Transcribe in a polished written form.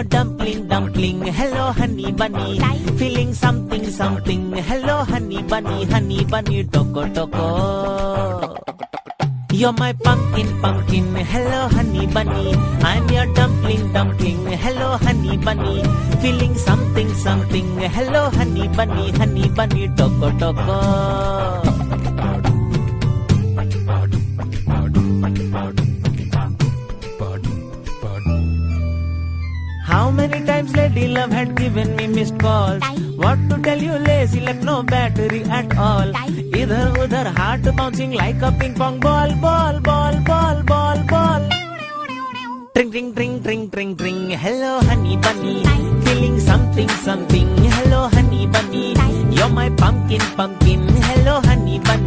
Dumpling, dumpling, hello honey bunny. Feeling something, something, hello honey bunny, toco, toco. You're my pumpkin, pumpkin, hello honey bunny. I'm your dumpling, dumpling, hello honey bunny. Feeling something, something, hello honey bunny, toco, toco. How many times Lady Love had given me missed calls? What to tell you, lazy like no battery at all. Idhar udhar heart bouncing like a ping pong ball, ball, ball, ball, ball, ball. Tring, tring, tring, tring, tring, tring. Hello honey bunny. Feeling something, something. Hello honey bunny. You're my pumpkin, pumpkin. Hello honey bunny.